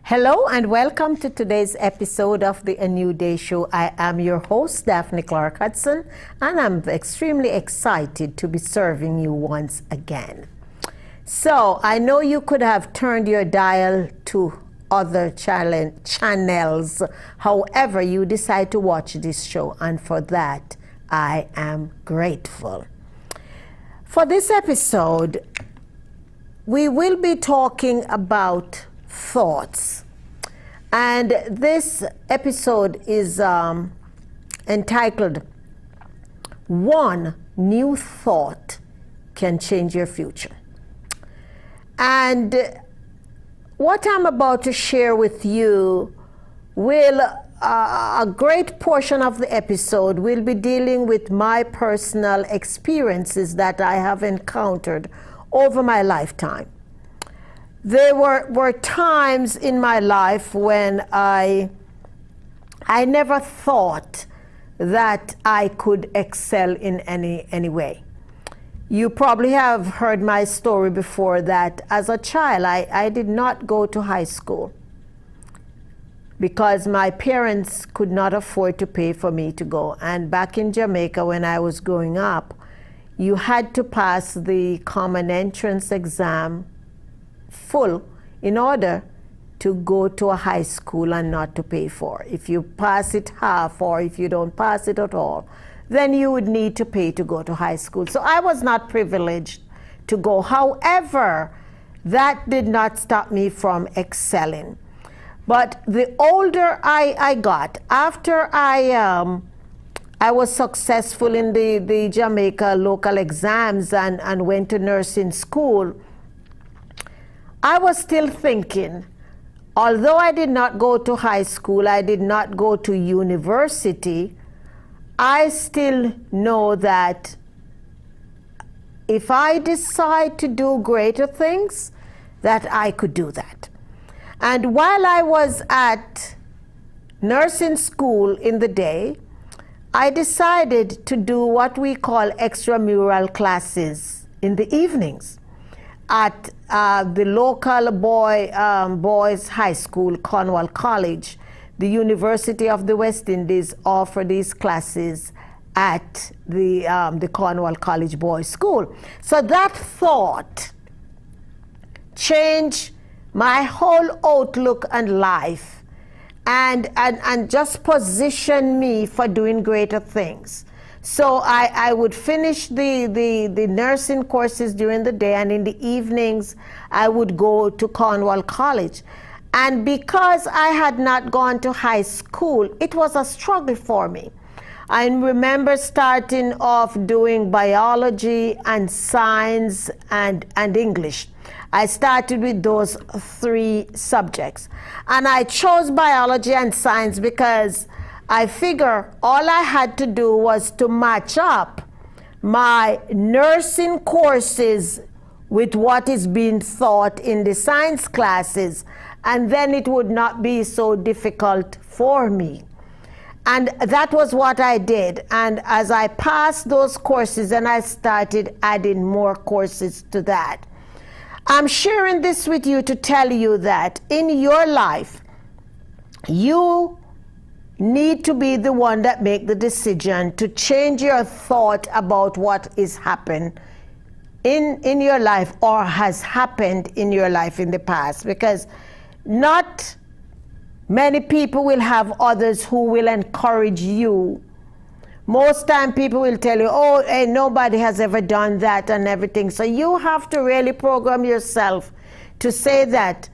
Hello and welcome to today's episode of the A New Day Show. I am your host, Daphne Clarke-Hudson, and I'm extremely excited to be serving you once again. So I know you could have turned your dial to other channels. However, you decide to watch this show, and for that, I am grateful. For this episode, we will be talking about thoughts. And this episode is entitled, One New Thought Can Change Your Future. And what I'm about to share with you will, a great portion of the episode will be dealing with my personal experiences that I have encountered over my lifetime. There were times in my life when I never thought that I could excel in any way. You probably have heard my story before that as a child, I did not go to high school because my parents could not afford to pay for me to go. And back in Jamaica when I was growing up, you had to pass the common entrance exam full in order to go to a high school and not to pay for. If you pass it half or if you don't pass it at all, then you would need to pay to go to high school. So I was not privileged to go. However, that did not stop me from excelling. But the older I got, after I was successful in the Jamaica local exams and went to nursing school, I was still thinking, although I did not go to high school, I did not go to university, I still know that if I decide to do greater things, that I could do that. And while I was at nursing school in the day, I decided to do what we call extramural classes in the evenings at the local boys high school, Cornwall College. The University of the West Indies offer these classes at the Cornwall College Boys School. So that thought changed my whole outlook and life and just positioned me for doing greater things. So I would finish the nursing courses during the day, and in the evenings I would go to Cornwall College. And because I had not gone to high school, it was a struggle for me. I remember starting off doing biology and science and English. I started with those three subjects. And I chose biology and science because I figure all I had to do was to match up my nursing courses with what is being taught in the science classes, and then it would not be so difficult for me. And that was what I did. And as I passed those courses, and I started adding more courses to that. I'm sharing this with you to tell you that in your life, you need to be the one that make the decision to change your thought about what is happening in your life or has happened in your life in the past, because not many people will have others who will encourage you. Most time people will tell you, oh, hey, nobody has ever done that and everything. So you have to really program yourself to say that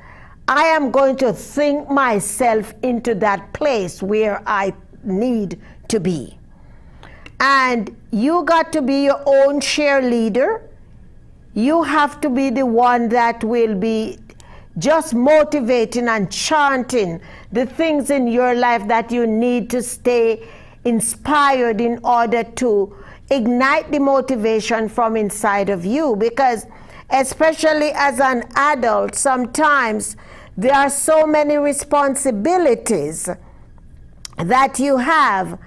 I am going to think myself into that place where I need to be. And you got to be your own cheerleader. You have to be the one that will be just motivating and chanting the things in your life that you need to stay inspired in order to ignite the motivation from inside of you. Because especially as an adult, sometimes there are so many responsibilities that you have,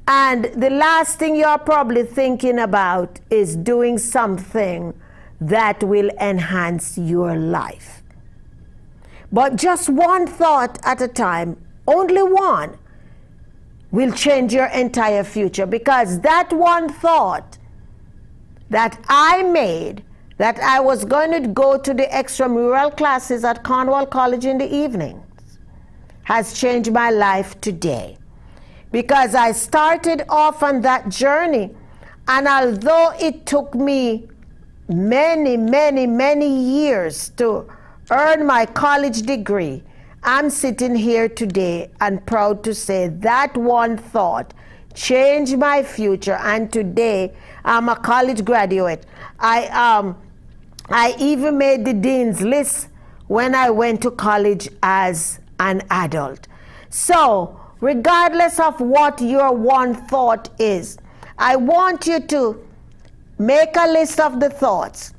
and the last thing you're probably thinking about is doing something that will enhance your life. But just one thought at a time, only one, will change your entire future. Because that one thought that I made, that I was going to go to the extramural classes at Cornwall College in the evenings, has changed my life today. Because I started off on that journey, and although it took me many, many, many years to earn my college degree, I'm sitting here today and proud to say that one thought changed my future, and today I'm a college graduate. I even made the dean's list when I went to college as an adult. So, regardless of what your one thought is, I want you to make a list of the thoughts,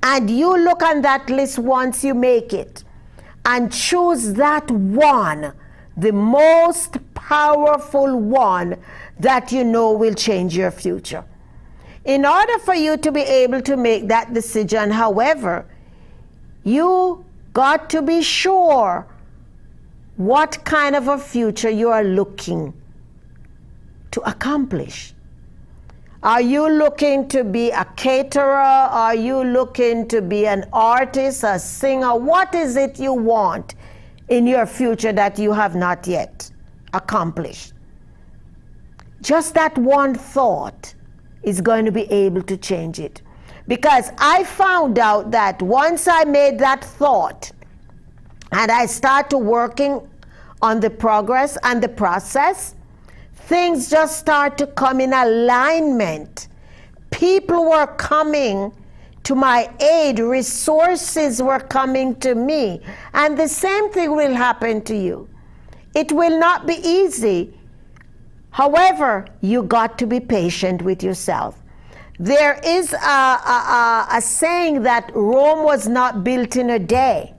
and you look on that list once you make it, and choose that one, the most powerful one that you know will change your future. In order for you to be able to make that decision, however, you got to be sure what kind of a future you are looking to accomplish. Are you looking to be a caterer? Are you looking to be an artist, a singer? What is it you want in your future that you have not yet accomplished? Just that one thought is going to be able to change it. Because I found out that once I made that thought and I started working on the progress and the process, things just start to come in alignment. People were coming to my aid, resources were coming to me, and the same thing will happen to you. It will not be easy. However, you got to be patient with yourself. There is a saying that Rome was not built in a day,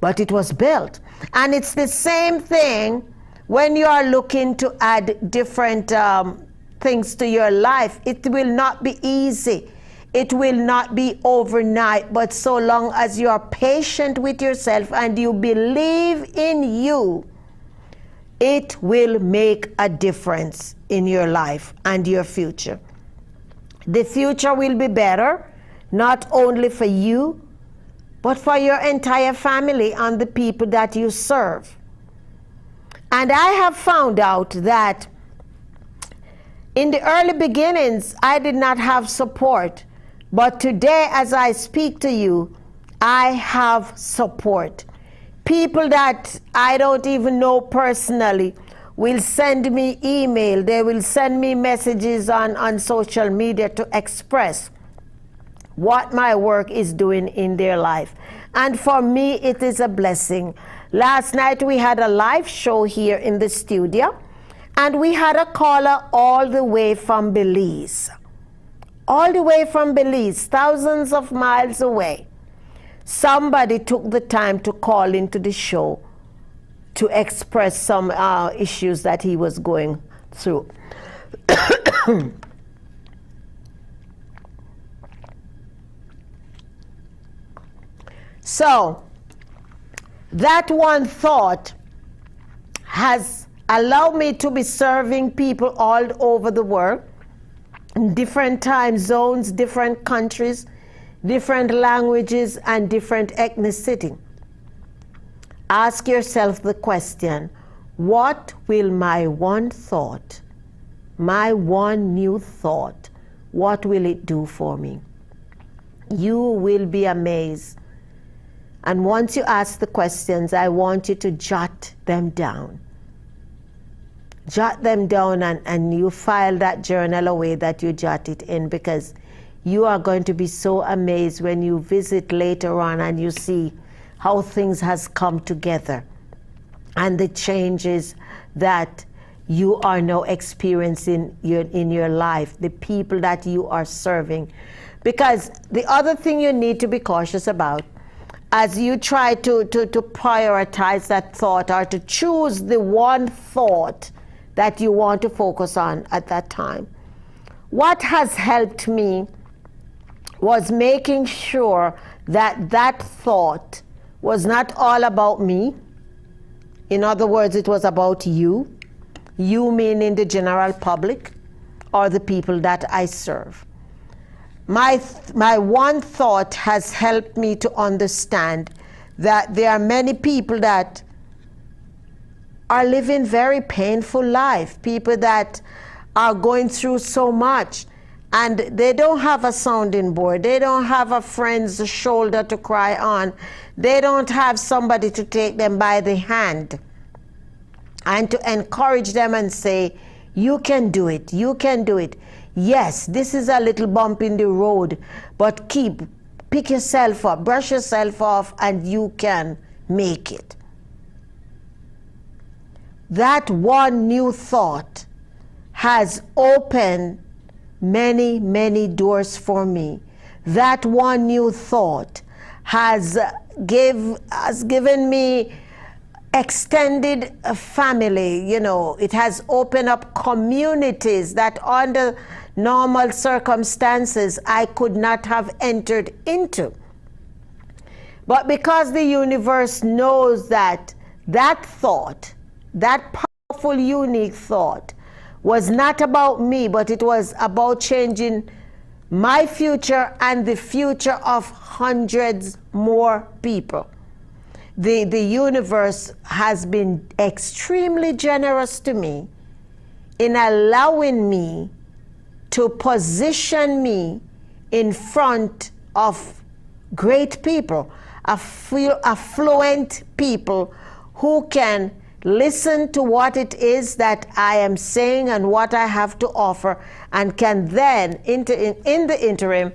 but it was built. And it's the same thing when you are looking to add different things to your life. It will not be easy. It will not be overnight, but so long as you are patient with yourself and you believe in you, it will make a difference in your life and your future. The future will be better, not only for you, but for your entire family and the people that you serve. And I have found out that in the early beginnings, I did not have support. But today, as I speak to you, I have support. People that I don't even know personally will send me email. They will send me messages on social media to express what my work is doing in their life. And for me, it is a blessing. Last night we had a live show here in the studio, and we had a caller all the way from Belize. All the way from Belize, thousands of miles away. Somebody took the time to call into the show to express some issues that he was going through. So, that one thought has allowed me to be serving people all over the world, in different time zones, different countries, different languages, and different ethnicity. Ask yourself the question, what will my one thought, my one new thought, what will it do for me? You will be amazed. And once you ask the questions, I want you to jot them down. Jot them down, and you file that journal away that you jot it in, because you are going to be so amazed when you visit later on and you see how things has come together and the changes that you are now experiencing in your life, the people that you are serving. Because the other thing you need to be cautious about, as you try to prioritize that thought or to choose the one thought that you want to focus on at that time, what has helped me was making sure that that thought was not all about me. In other words, it was about you. You meaning the general public or the people that I serve. My one thought has helped me to understand that there are many people that are living very painful life, people that are going through so much, and they don't have a sounding board, they don't have a friend's shoulder to cry on, they don't have somebody to take them by the hand and to encourage them and say, you can do it, you can do it. Yes, this is a little bump in the road, but pick yourself up, brush yourself off, and you can make it. That one new thought has opened many, many doors for me. That one new thought has given me extended family. You know, it has opened up communities that under normal circumstances I could not have entered into. But because the universe knows that that thought, that powerful, unique thought, was not about me, but it was about changing my future and the future of hundreds more people. The universe has been extremely generous to me in allowing me to position me in front of great people, affluent people who can listen to what it is that I am saying and what I have to offer, and can then, in the interim,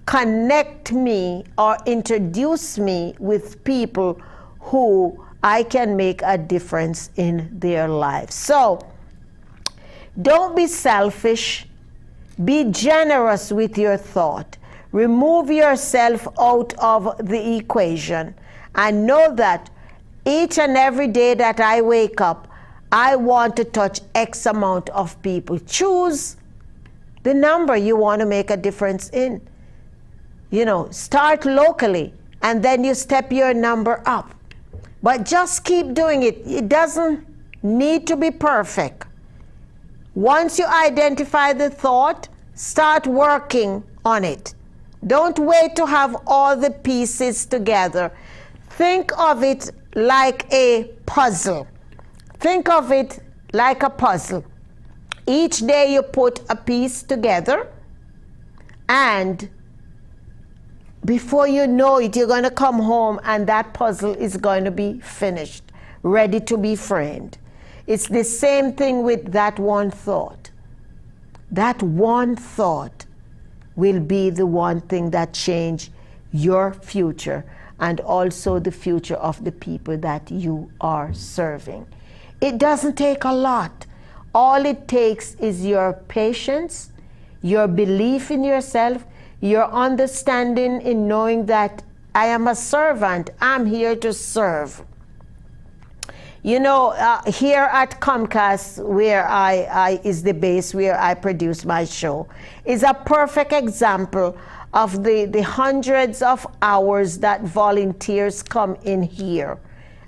connect me or introduce me with people who I can make a difference in their lives. So, don't be selfish. Be generous with your thought. Remove yourself out of the equation and know that each and every day that I wake up, I want to touch X amount of people. Choose the number you want to make a difference in. You know, start locally and then you step your number up. But just keep doing it. It doesn't need to be perfect. Once you identify the thought, start working on it. Don't wait to have all the pieces together. Think of it like a puzzle. Think of it like a puzzle. Each day you put a piece together, and before you know it, you're going to come home and that puzzle is going to be finished, ready to be framed. It's the same thing with that one thought. That one thought will be the one thing that changes your future and also the future of the people that you are serving. It doesn't take a lot. All it takes is your patience, your belief in yourself, your understanding in knowing that I am a servant. I'm here to serve. You know, here at Comcast, where I is the base where I produce my show, is a perfect example of the hundreds of hours that volunteers come in here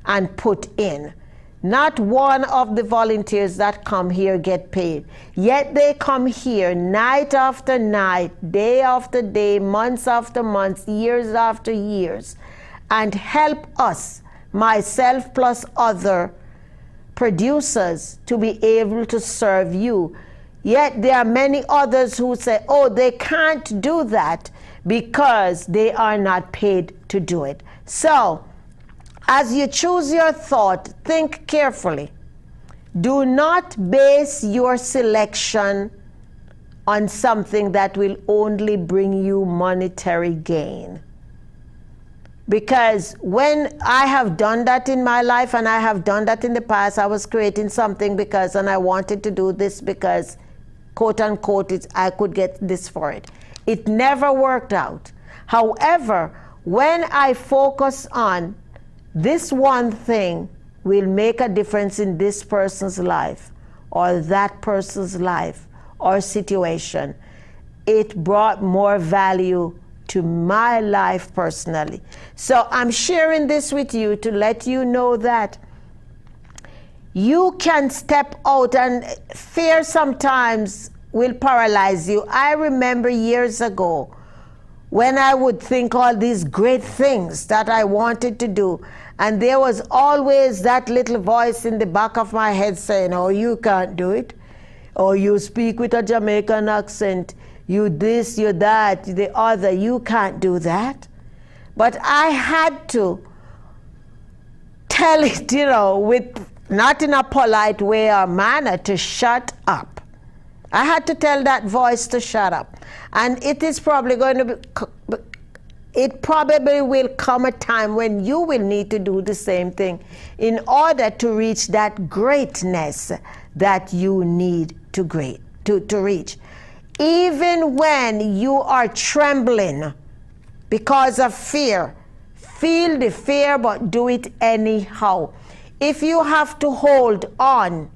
and put in. Not one of the volunteers that come here get paid. Yet they come here night after night, day after day, months after months, years after years, and help us, myself plus other producers, to be able to serve you. Yet there are many others who say, oh, they can't do that because they are not paid to do it. So, as you choose your thought, think carefully. Do not base your selection on something that will only bring you monetary gain. Because when I have done that in my life, and I have done that in the past, I was creating something because, and I wanted to do this because, quote unquote, I could get this for it. It never worked out. However, when I focus on this one thing will make a difference in this person's life, or that person's life, or situation, it brought more value to my life personally. So I'm sharing this with you to let you know that you can step out, and fear sometimes will paralyze you. I remember years ago when I would think all these great things that I wanted to do, and there was always that little voice in the back of my head saying, oh, you can't do it. Or you speak with a Jamaican accent. You this, you that, the other. You can't do that. But I had to tell it, with not in a polite way or manner, to shut up. I had to tell that voice to shut up. And it is probably going to be, it probably will come a time when you will need to do the same thing in order to reach that greatness that you need to reach. Even when you are trembling because of fear, feel the fear, but do it anyhow. If you have to hold on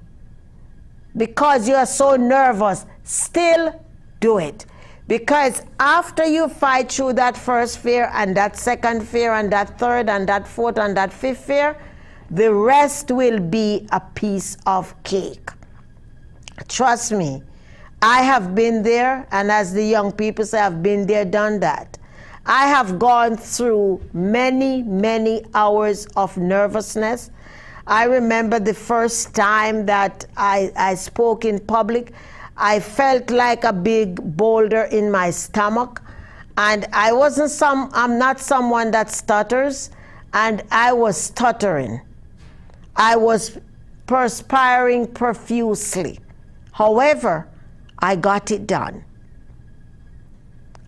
because you are so nervous, still do it. Because after you fight through that first fear, and that second fear, and that third, and that fourth, and that fifth fear, the rest will be a piece of cake. Trust me, I have been there, and as the young people say, I've been there, done that. I have gone through many, many hours of nervousness. I remember the first time that I spoke in public, I felt like a big boulder in my stomach, and I'm not someone that stutters, and I was stuttering. I was perspiring profusely. However, I got it done.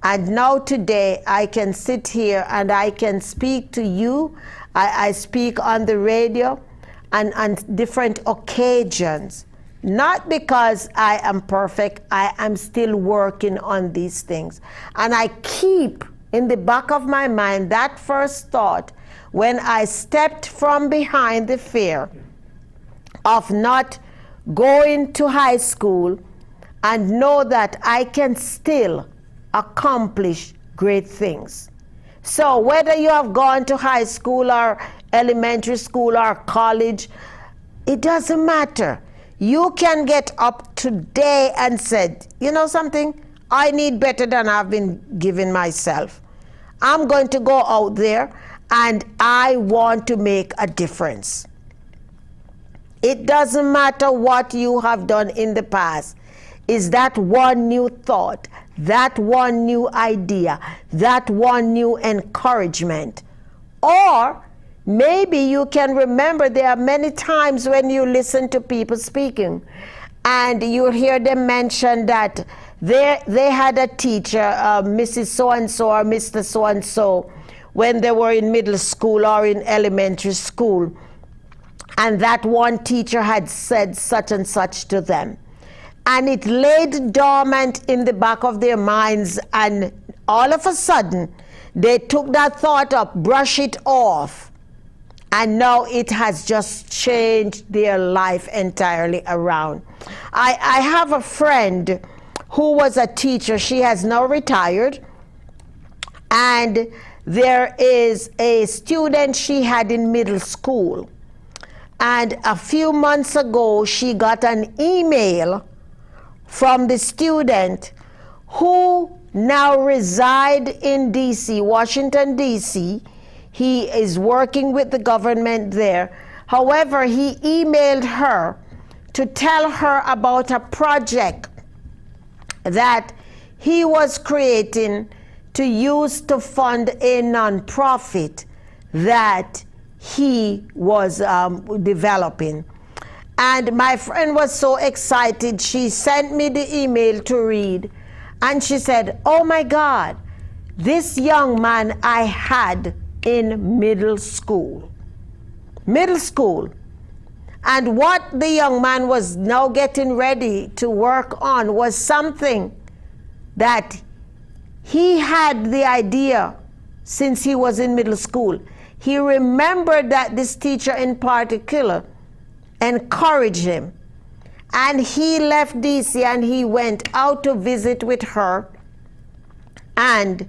And now today I can sit here and I can speak to you. I speak on the radio and on different occasions. Not because I am perfect, I am still working on these things. And I keep in the back of my mind that first thought when I stepped from behind the fear of not going to high school, and know that I can still accomplish great things. So whether you have gone to high school or elementary school or college, it doesn't matter. You can get up today and said, you know something, I need better than I've been giving myself. I'm going to go out there and I want to make a difference. It doesn't matter what you have done in the past. Is that one new thought, that one new idea, that one new encouragement? Or maybe you can remember there are many times when you listen to people speaking and you hear them mention that they had a teacher, Mrs. So-and-so or Mr. So-and-so, when they were in middle school or in elementary school. And that one teacher had said such and such to them. And it laid dormant in the back of their minds, and all of a sudden, they took that thought up, brush it off, and now it has just changed their life entirely around. I have a friend who was a teacher. She has now retired, and there is a student she had in middle school. And a few months ago, she got an email from the student who now reside in D.C., Washington, D.C. He is working with the government there. However, he emailed her to tell her about a project that he was creating to use to fund a nonprofit that he was developing. And my friend was so excited. She sent me the email to read. And she said, oh my God, this young man I had in middle school. Middle school. And what the young man was now getting ready to work on was something that he had the idea since he was in middle school. He remembered that this teacher in particular encouraged him. And he left DC and he went out to visit with her and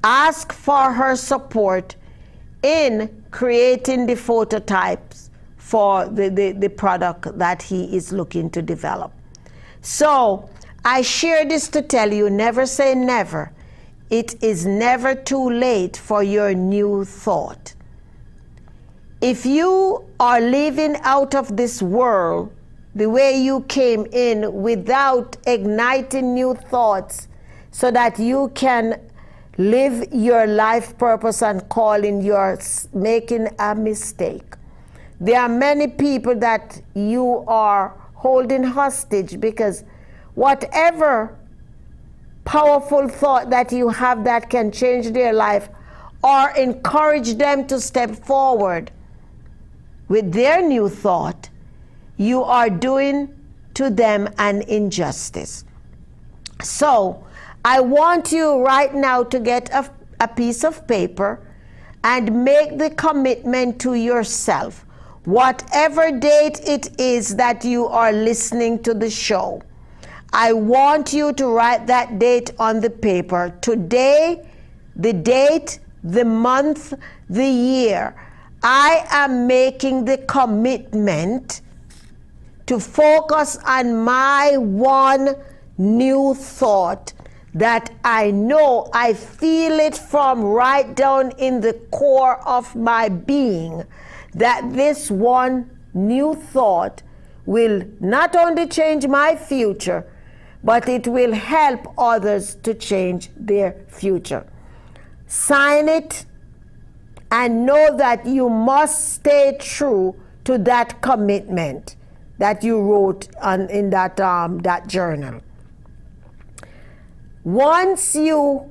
asked for her support in creating the phototypes for the product that he is looking to develop. So I share this to tell you, never say never. It is never too late for your new thought. If you are living out of this world the way you came in without igniting new thoughts so that you can live your life purpose and calling, you're making a mistake. There are many people that you are holding hostage because whatever powerful thought that you have that can change their life or encourage them to step forward with their new thought, you are doing to them an injustice. So I want you right now to get a piece of paper and make the commitment to yourself. Whatever date it is that you are listening to the show, I want you to write that date on the paper. Today, the date, the month, the year. I am making the commitment to focus on my one new thought that I know, I feel it from right down in the core of my being, that this one new thought will not only change my future, but it will help others to change their future. Sign it and know that you must stay true to that commitment that you wrote in that journal. Once you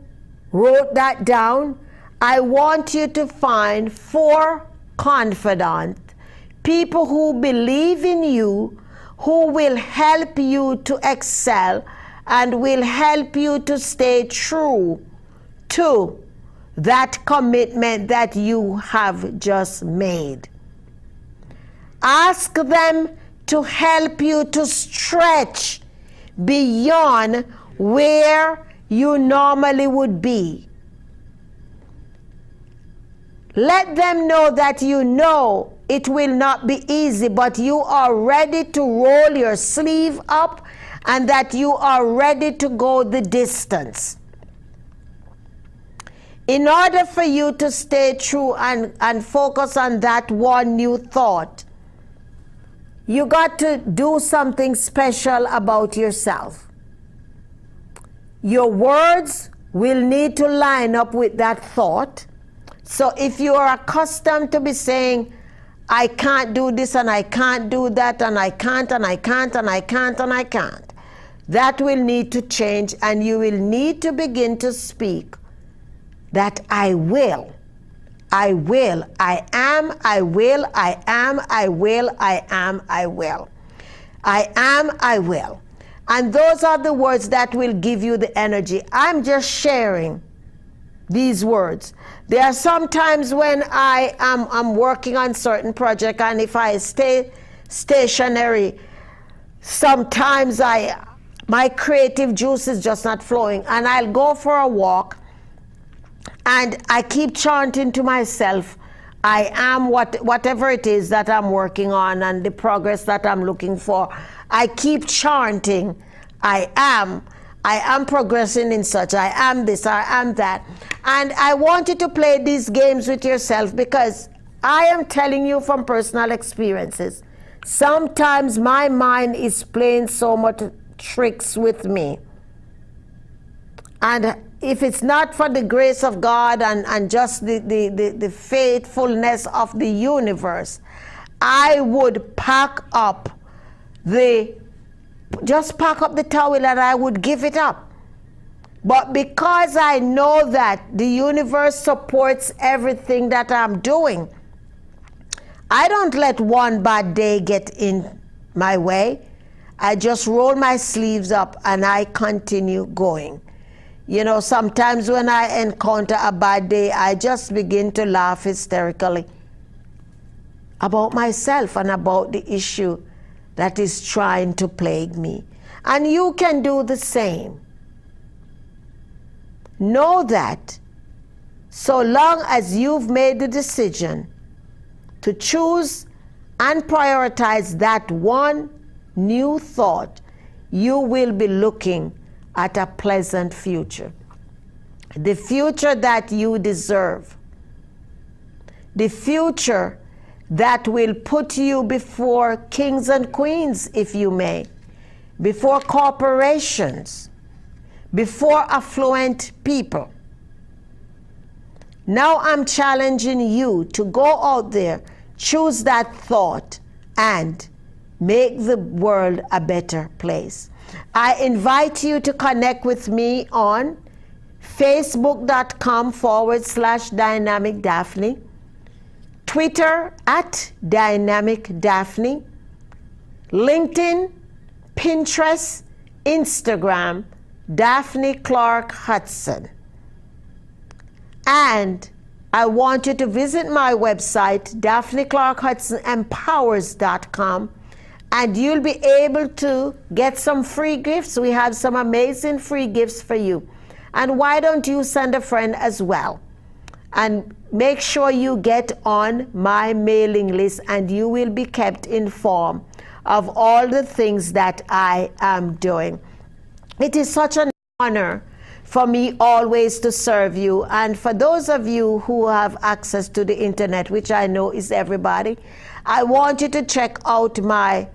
wrote that down, I want you to find 4 confidants, people who believe in you, who will help you to excel and will help you to stay true to that commitment that you have just made. Ask them to help you to stretch beyond where you normally would be. Let them know that you know it will not be easy, but you are ready to roll your sleeve up and that you are ready to go the distance. In order for you to stay true and focus on that one new thought, you got to do something special about yourself. Your words will need to line up with that thought. So if you are accustomed to be saying, I can't do this and I can't do that and I can't and I can't and I can't and I can't, that will need to change, and you will need to begin to speak that I will, I will, I am, I will, I am, I will, I am, I will. I am, I will. And those are the words that will give you the energy. I'm just sharing these words. There are some times when I'm working on certain project, and if I stay stationary, sometimes my creative juice is just not flowing, and I'll go for a walk and I keep chanting to myself, I am whatever it is that I'm working on and the progress that I'm looking for. I keep chanting, I am progressing in such, I am this, I am that. And I want you to play these games with yourself, because I am telling you from personal experiences, sometimes my mind is playing so much tricks with me. And if it's not for the grace of God and just the faithfulness of the universe, I would pack up the towel and I would give it up. But because I know that the universe supports everything that I'm doing, I don't let one bad day get in my way. I just roll my sleeves up and I continue going. You know, sometimes when I encounter a bad day, I just begin to laugh hysterically about myself and about the issue that is trying to plague me. And you can do the same. Know that so long as you've made the decision to choose and prioritize that one new thought, you will be looking at a pleasant future. The future that you deserve. The future that will put you before kings and queens, if you may, before corporations, before affluent people. Now I'm challenging you to go out there, choose that thought, and make the world a better place. I invite you to connect with me on facebook.com/Dynamic Daphne, Twitter @Dynamic Daphne, LinkedIn, Pinterest, Instagram, Daphne Clarke-Hudson. And I want you to visit my website, DaphneClarke-HudsonEmpowers.com, and you'll be able to get some free gifts. We have some amazing free gifts for you. And why don't you send a friend as well? And make sure you get on my mailing list and you will be kept informed of all the things that I am doing. It is such an honor for me always to serve you. And for those of you who have access to the internet, which I know is everybody, I want you to check out my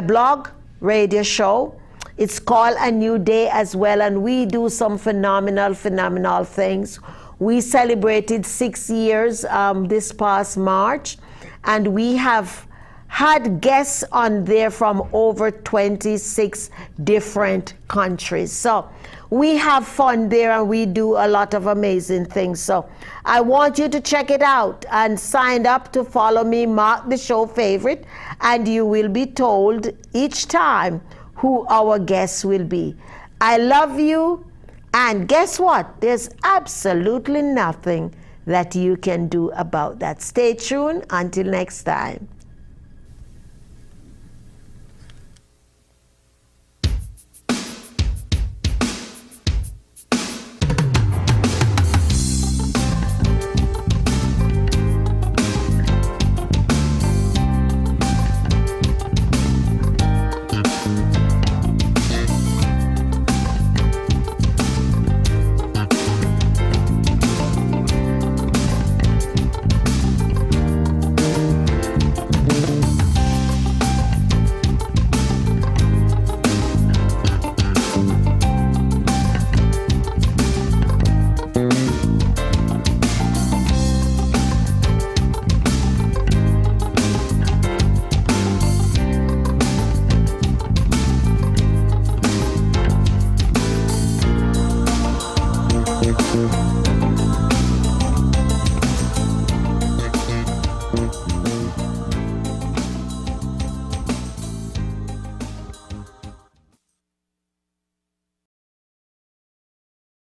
blog, radio show. It's called A New Day as well, and we do some phenomenal things. We celebrated 6 years this past March, and we have had guests on there from over 26 different countries. So we have fun there and we do a lot of amazing things. So I want you to check it out and sign up to follow me, mark the show favorite, and you will be told each time who our guests will be. I love you, and guess what? There's absolutely nothing that you can do about that. Stay tuned until next time.